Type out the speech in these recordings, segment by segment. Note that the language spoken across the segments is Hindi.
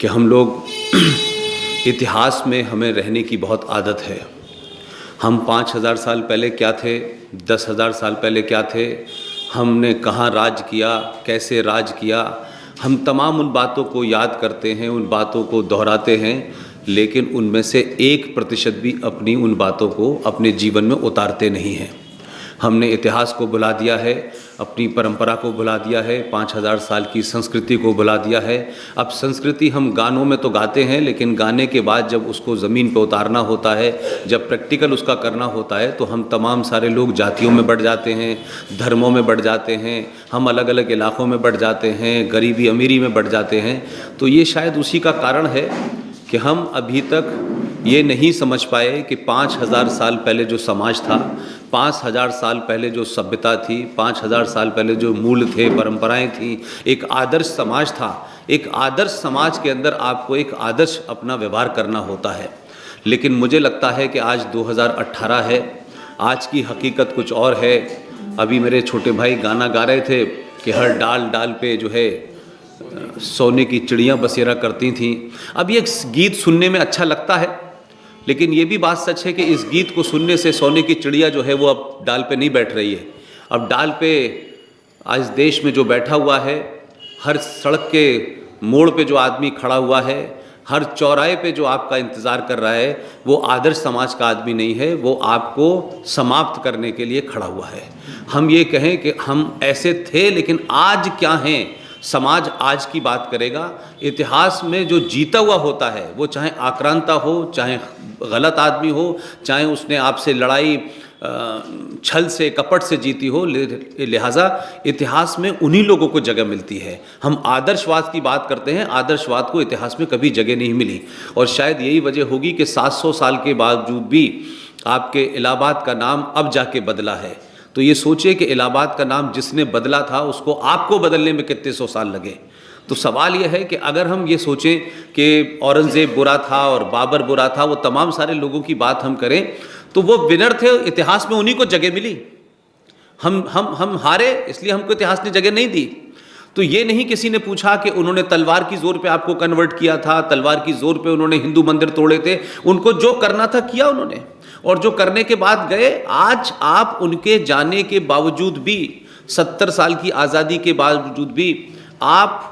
कि हम लोग इतिहास में हमें रहने की बहुत आदत है। हम 5000 साल पहले क्या थे, 10,000 साल पहले क्या थे, हमने कहाँ राज किया, कैसे राज किया, हम तमाम उन बातों को याद करते हैं, उन बातों को दोहराते हैं, लेकिन उनमें से 1% भी अपनी उन बातों को अपने जीवन में उतारते नहीं हैं। हमने इतिहास को भुला दिया है, अपनी परंपरा को भुला दिया है, 5000 साल की संस्कृति को भुला दिया है। अब संस्कृति हम गानों में तो गाते हैं, लेकिन गाने के बाद जब उसको ज़मीन पर उतारना होता है, जब प्रैक्टिकल उसका करना होता है, तो हम तमाम सारे लोग जातियों में बढ़ जाते हैं, धर्मों में बढ़ जाते हैं, हम अलग अलग इलाक़ों में बढ़ जाते हैं, गरीबी अमीरी में बढ़ जाते हैं। तो ये शायद उसी का कारण है कि हम अभी तक ये नहीं समझ पाए कि 5000 साल पहले जो समाज था, 5000 साल पहले जो सभ्यता थी, 5000 साल पहले जो मूल थे, परंपराएं थीं, एक आदर्श समाज था। एक आदर्श समाज के अंदर आपको एक आदर्श अपना व्यवहार करना होता है। लेकिन मुझे लगता है कि आज 2018 है, आज की हकीकत कुछ और है। अभी मेरे छोटे भाई गाना गा रहे थे कि हर डाल डाल पे जो है सोने की चिड़ियाँ बसेरा करती थीं। अब ये गीत सुनने में अच्छा लगता है, लेकिन ये भी बात सच है कि इस गीत को सुनने से सोने की चिड़िया जो है वो अब डाल पे नहीं बैठ रही है। अब डाल पे आज देश में जो बैठा हुआ है, हर सड़क के मोड़ पे जो आदमी खड़ा हुआ है, हर चौराहे पे जो आपका इंतज़ार कर रहा है, वो आदर्श समाज का आदमी नहीं है, वो आपको समाप्त करने के लिए खड़ा हुआ है। हम ये कहें कि हम ऐसे थे, लेकिन आज क्या हैं, समाज आज की बात करेगा। इतिहास में जो जीता हुआ होता है, वो चाहे आक्रांता हो, चाहे गलत आदमी हो, चाहे उसने आपसे लड़ाई छल से कपट से जीती हो, लिहाजा इतिहास में उन्हीं लोगों को जगह मिलती है। हम आदर्शवाद की बात करते हैं, आदर्शवाद को इतिहास में कभी जगह नहीं मिली, और शायद यही वजह होगी कि 700 साल के बावजूद भी आपके इलाहाबाद का नाम अब जाके बदला है। तो ये सोचिए कि इलाहाबाद का नाम जिसने बदला था, उसको आपको बदलने में कितने सौ साल लगे। तो सवाल यह है कि अगर हम ये सोचें कि औरंगज़ेब बुरा था और बाबर बुरा था, वो तमाम सारे लोगों की बात हम करें, तो वो विनर थे, इतिहास में उन्हीं को जगह मिली। हम हारे, इसलिए हमको इतिहास ने जगह नहीं दी। तो ये नहीं किसी ने पूछा कि उन्होंने तलवार की जोर पे आपको कन्वर्ट किया था, तलवार की जोर पे उन्होंने हिंदू मंदिर तोड़े थे। उनको जो करना था किया उन्होंने, और जो करने के बाद गए। आज आप उनके जाने के बावजूद भी, 70 साल की आज़ादी के बावजूद भी आप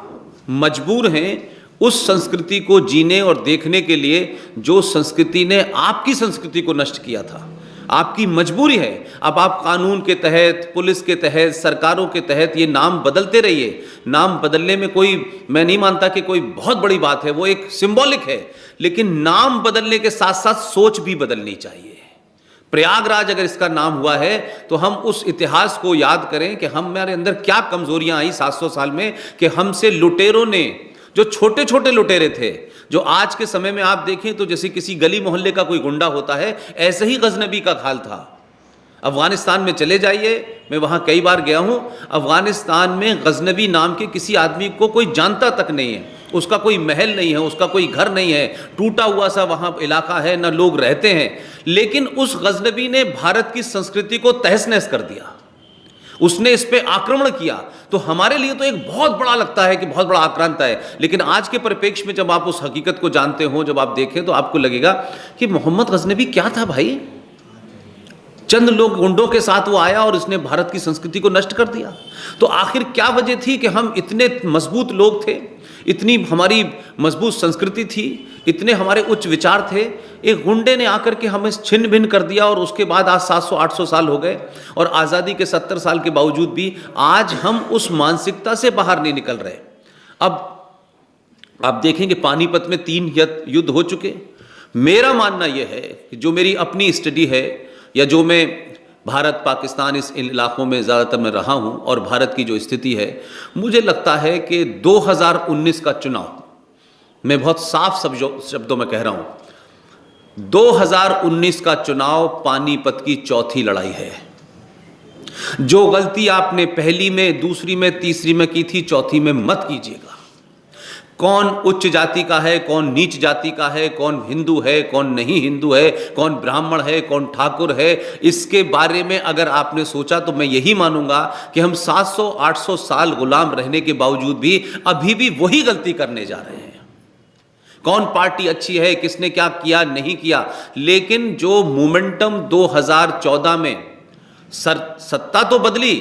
मजबूर हैं उस संस्कृति को जीने और देखने के लिए जो संस्कृति ने आपकी संस्कृति को नष्ट किया था। आपकी मजबूरी है। अब आप कानून के तहत, पुलिस के तहत, सरकारों के तहत ये नाम बदलते रहिए। नाम बदलने में कोई, मैं नहीं मानता कि कोई बहुत बड़ी बात है, वो एक सिंबॉलिक है, लेकिन नाम बदलने के साथ साथ सोच भी बदलनी चाहिए। प्रयागराज अगर इसका नाम हुआ है, तो हम उस इतिहास को याद करें कि हमारे अंदर क्या कमजोरियां आई 700 साल में, कि हमसे लुटेरों ने, जो छोटे छोटे लुटेरे थे, जो आज के समय में आप देखें तो जैसे किसी गली मोहल्ले का कोई गुंडा होता है, ऐसे ही गजनबी का हाल था। अफगानिस्तान में चले जाइए, मैं वहाँ कई बार गया हूँ। अफगानिस्तान में गजनबी नाम के किसी आदमी को कोई जानता तक नहीं है, उसका कोई महल नहीं है, उसका कोई घर नहीं है, टूटा हुआ सा वहाँ इलाका है, न लोग रहते हैं। लेकिन उस गजनबी ने भारत की संस्कृति को तहस नहस कर दिया, उसने इस पे आक्रमण किया। तो हमारे लिए तो एक बहुत बड़ा लगता है कि बहुत बड़ा आक्रांता है, लेकिन आज के परिप्रेक्ष्य में जब आप उस हकीकत को जानते हो, जब आप देखें, तो आपको लगेगा कि मोहम्मद गजनबी क्या था भाई। चंद लोग गुंडों के साथ वो आया और उसने भारत की संस्कृति को नष्ट कर दिया। तो आखिर क्या वजह थी कि हम इतने मजबूत लोग थे, इतनी हमारी मजबूत संस्कृति थी, इतने हमारे उच्च विचार थे, एक गुंडे ने आकर के हमें छिन्न भिन्न कर दिया। और उसके बाद आज 700-800 साल हो गए, और आज़ादी के 70 साल के बावजूद भी आज हम उस मानसिकता से बाहर नहीं निकल रहे। अब आप देखेंगे पानीपत में 3 युद्ध हो चुके। मेरा मानना यह है कि जो मेरी अपनी स्टडी है, या जो मैं भारत पाकिस्तान इस इलाक़ों में ज़्यादातर मैं रहा हूँ, और भारत की जो स्थिति है, मुझे लगता है कि 2019 का चुनाव, मैं बहुत साफ शब्दों में कह रहा हूँ, 2019 का चुनाव पानीपत की चौथी लड़ाई है। जो गलती आपने पहली में, दूसरी में, तीसरी में की थी, चौथी में मत कीजिएगा। कौन उच्च जाति का है, कौन नीच जाति का है, कौन हिंदू है, कौन नहीं हिंदू है, कौन ब्राह्मण है, कौन ठाकुर है, इसके बारे में अगर आपने सोचा, तो मैं यही मानूंगा कि हम 700-800 साल गुलाम रहने के बावजूद भी अभी भी वही गलती करने जा रहे हैं। कौन पार्टी अच्छी है, किसने क्या किया नहीं किया, लेकिन जो मोमेंटम 2014 में सत्ता तो बदली,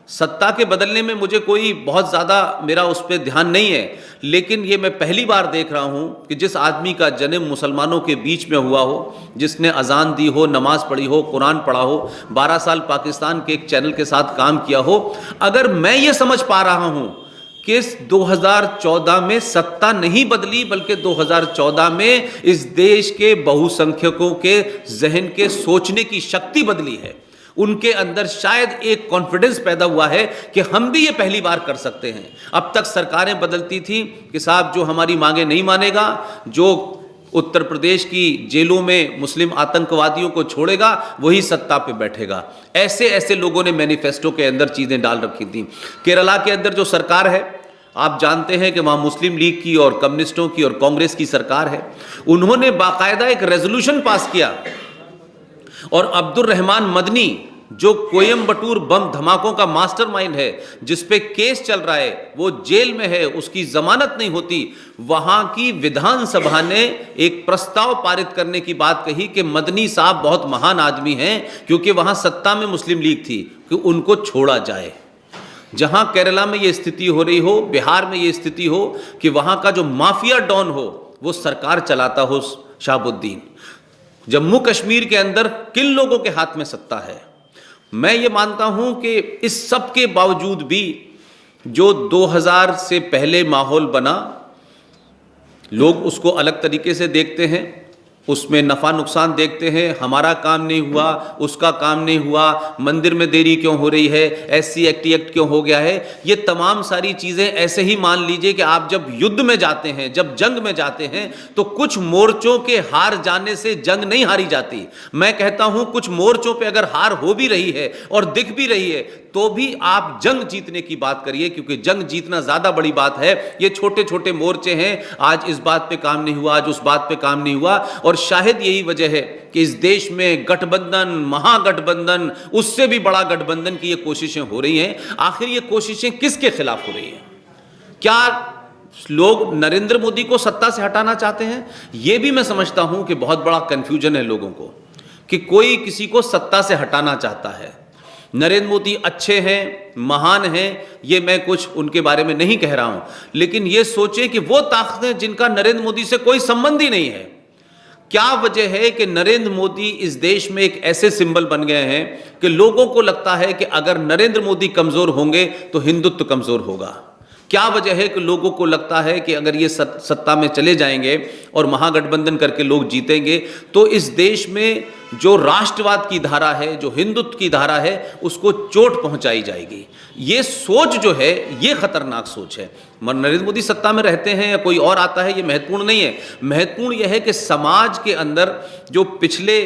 सत्ता के बदलने में मुझे कोई बहुत ज़्यादा मेरा उस पर ध्यान नहीं है, लेकिन ये मैं पहली बार देख रहा हूँ कि जिस आदमी का जन्म मुसलमानों के बीच में हुआ हो, जिसने अजान दी हो, नमाज पढ़ी हो, कुरान पढ़ा हो, 12 साल पाकिस्तान के एक चैनल के साथ काम किया हो, अगर मैं ये समझ पा रहा हूँ कि 2014 में सत्ता नहीं बदली बल्कि 2014 में इस देश के बहुसंख्यकों के जहन के सोचने की शक्ति बदली है, उनके अंदर शायद एक कॉन्फिडेंस पैदा हुआ है कि हम भी ये पहली बार कर सकते हैं। अब तक सरकारें बदलती थी कि साहब जो हमारी मांगे नहीं मानेगा, जो उत्तर प्रदेश की जेलों में मुस्लिम आतंकवादियों को छोड़ेगा वही सत्ता पे बैठेगा। ऐसे ऐसे लोगों ने मैनिफेस्टो के अंदर चीज़ें डाल रखी थी। केरला के अंदर जो सरकार है, आप जानते हैं कि वहाँ मुस्लिम लीग की और कम्युनिस्टों की और कांग्रेस की सरकार है। उन्होंने बाकायदा एक रेजोल्यूशन पास किया और अब्दुल रहमान मदनी जो कोयम्बटूर बम धमाकों का मास्टरमाइंड है, जिस पे केस चल रहा है, वो जेल में है, उसकी जमानत नहीं होती, वहां की विधानसभा ने एक प्रस्ताव पारित करने की बात कही कि मदनी साहब बहुत महान आदमी हैं क्योंकि वहां सत्ता में मुस्लिम लीग थी, कि उनको छोड़ा जाए। जहां केरला में ये स्थिति हो रही हो, बिहार में ये स्थिति हो कि वहां का जो माफिया डॉन हो वो सरकार चलाता हो, शहाबुद्दीन, जम्मू कश्मीर के अंदर किन लोगों के हाथ में सत्ता है। मैं ये मानता हूं कि इस सब के बावजूद भी जो 2000 से पहले माहौल बना, लोग उसको अलग तरीके से देखते हैं, उसमें नफ़ा नुकसान देखते हैं, हमारा काम नहीं हुआ, उसका काम नहीं हुआ, मंदिर में देरी क्यों हो रही है, SC एक्ट क्यों हो गया है, ये तमाम सारी चीज़ें ऐसे ही मान लीजिए कि आप जब युद्ध में जाते हैं, जब जंग में जाते हैं, तो कुछ मोर्चों के हार जाने से जंग नहीं हारी जाती। मैं कहता हूं कुछ मोर्चों पे अगर हार हो भी रही है और दिख भी रही है तो भी आप जंग जीतने की बात करिए, क्योंकि जंग जीतना ज़्यादा बड़ी बात है। ये छोटे छोटे मोर्चे हैं, आज इस बात पे काम नहीं हुआ, आज उस बात पे काम नहीं हुआ, और शायद यही वजह है कि इस देश में गठबंधन, महागठबंधन, उससे भी बड़ा गठबंधन की ये कोशिशें हो रही हैं। आखिर ये कोशिशें किसके खिलाफ हो रही हैं? क्या लोग नरेंद्र मोदी को सत्ता से हटाना चाहते हैं? ये भी मैं समझता हूं कि बहुत बड़ा कंफ्यूजन है लोगों को कि कोई किसी को सत्ता से हटाना चाहता है। नरेंद्र मोदी अच्छे हैं, महान हैं, ये मैं कुछ उनके बारे में नहीं कह रहा हूं, लेकिन ये सोचें कि वो ताकतें जिनका नरेंद्र मोदी से कोई संबंध ही नहीं है, क्या वजह है कि नरेंद्र मोदी इस देश में एक ऐसे सिंबल बन गए हैं कि लोगों को लगता है कि अगर नरेंद्र मोदी कमजोर होंगे तो हिंदुत्व कमजोर होगा। क्या वजह है कि लोगों को लगता है कि अगर ये सत्ता में चले जाएंगे और महागठबंधन करके लोग जीतेंगे तो इस देश में जो राष्ट्रवाद की धारा है, जो हिंदुत्व की धारा है, उसको चोट पहुंचाई जाएगी। ये सोच जो है ये खतरनाक सोच है। नरेंद्र मोदी सत्ता में रहते हैं या कोई और आता है ये महत्वपूर्ण नहीं है। महत्वपूर्ण यह है कि समाज के अंदर जो पिछले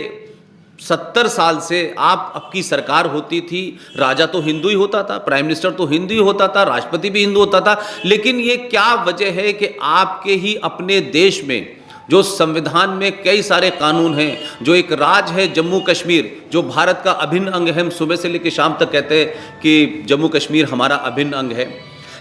70 साल से आपकी सरकार होती थी, राजा तो हिंदू ही होता था, प्राइम मिनिस्टर तो हिंदू ही होता था, राष्ट्रपति भी हिंदू होता था, लेकिन ये क्या वजह है कि आपके ही अपने देश में जो संविधान में कई सारे कानून हैं, जो एक राज है जम्मू कश्मीर, जो भारत का अभिन्न अंग है, हम सुबह से लेकर शाम तक कहते हैं कि जम्मू कश्मीर हमारा अभिन्न अंग है,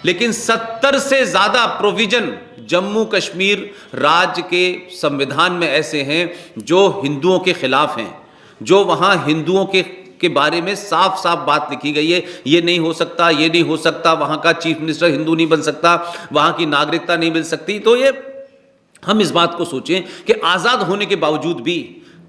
लेकिन 70 से ज़्यादा प्रोविजन जम्मू कश्मीर राज्य के संविधान में ऐसे हैं जो हिंदुओं के खिलाफ हैं, जो वहाँ हिंदुओं के बारे में साफ साफ बात लिखी गई है, ये नहीं हो सकता, ये नहीं हो सकता, वहाँ का चीफ मिनिस्टर हिंदू नहीं बन सकता, वहाँ की नागरिकता नहीं मिल सकती। तो ये हम इस बात को सोचें कि आज़ाद होने के बावजूद भी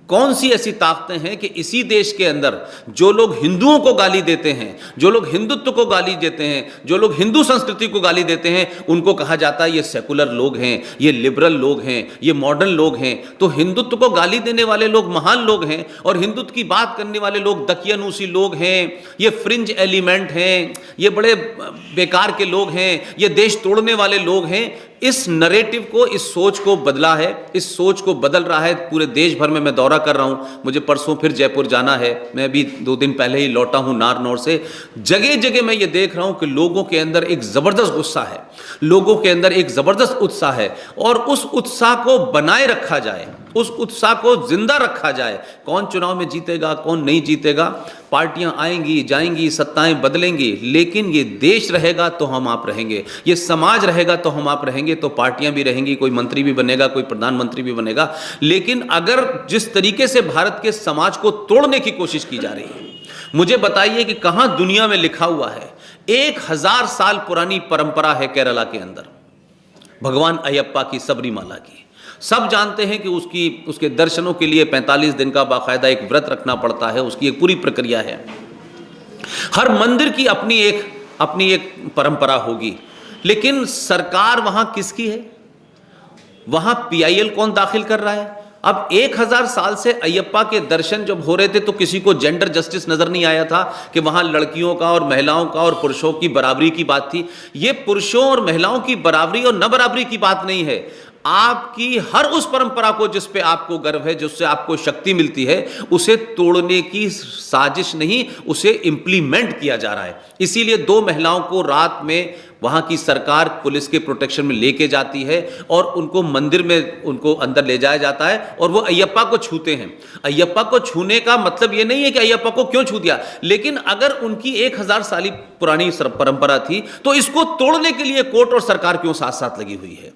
कौन सी ऐसी ताकतें हैं कि इसी देश के अंदर जो लोग हिंदुओं को गाली देते हैं, जो लोग हिंदुत्व को गाली देते हैं, जो लोग हिंदू संस्कृति को गाली देते हैं, उनको कहा जाता है ये सेकुलर लोग हैं, ये लिबरल लोग हैं, ये मॉडर्न लोग हैं। तो हिंदुत्व को गाली देने वाले लोग महान लोग हैं और हिंदुत्व की बात करने वाले लोग दकियानूसी लोग हैं, ये फ्रिंज एलिमेंट हैं, ये बड़े बेकार के लोग हैं, ये देश तोड़ने वाले लोग हैं। इस नरेटिव को, इस सोच को बदला है, इस सोच को बदल रहा है। पूरे देश भर में मैं दौरा कर रहा हूं, मुझे परसों फिर जयपुर जाना है, मैं अभी 2 दिन पहले ही लौटा हूं नारनौल से। जगह जगह मैं ये देख रहा हूं कि लोगों के अंदर एक ज़बरदस्त गुस्सा है, लोगों के अंदर एक ज़बरदस्त उत्साह है, और उस उत्साह को बनाए रखा जाए, उस उत्साह को जिंदा रखा जाए। कौन चुनाव में जीतेगा, कौन नहीं जीतेगा, पार्टियां आएंगी जाएंगी, सत्ताएं बदलेंगी, लेकिन ये देश रहेगा तो हम आप रहेंगे, ये समाज रहेगा तो हम आप रहेंगे। तो पार्टियां भी रहेंगी, कोई मंत्री भी बनेगा, कोई प्रधानमंत्री भी बनेगा, लेकिन अगर जिस तरीके से भारत के समाज को तोड़ने की कोशिश की जा रही है, मुझे बताइए कि कहां दुनिया में लिखा हुआ है। 1000 साल पुरानी परंपरा है केरला के अंदर भगवान अयप्पा की, सबरीमाला की। सब जानते हैं कि उसके दर्शनों के लिए 45 दिन का बाकायदा एक व्रत रखना पड़ता है, उसकी एक पूरी प्रक्रिया है। हर मंदिर की अपनी एक परंपरा होगी, लेकिन सरकार वहां किसकी है? वहां PIL कौन दाखिल कर रहा है? अब 1000 साल से अयप्पा के दर्शन जब हो रहे थे तो किसी को जेंडर जस्टिस नजर नहीं आया था कि वहां लड़कियों का और महिलाओं का और पुरुषों की बराबरी की बात थी। ये पुरुषों और महिलाओं की बराबरी और न बराबरी की बात नहीं है। आपकी हर उस परंपरा को जिस पे आपको गर्व है, जिससे आपको शक्ति मिलती है, उसे तोड़ने की साजिश नहीं, उसे इंप्लीमेंट किया जा रहा है। इसीलिए 2 महिलाओं को रात में वहां की सरकार पुलिस के प्रोटेक्शन में लेके जाती है और उनको मंदिर में उनको अंदर ले जाया जाता है और वो अयप्पा को छूते हैं। अयप्पा को छूने का मतलब ये नहीं है कि अयप्पा को क्यों छू दिया, लेकिन अगर उनकी 1000 साली पुरानी परंपरा थी तो इसको तोड़ने के लिए कोर्ट और सरकार क्यों साथ साथ लगी हुई है।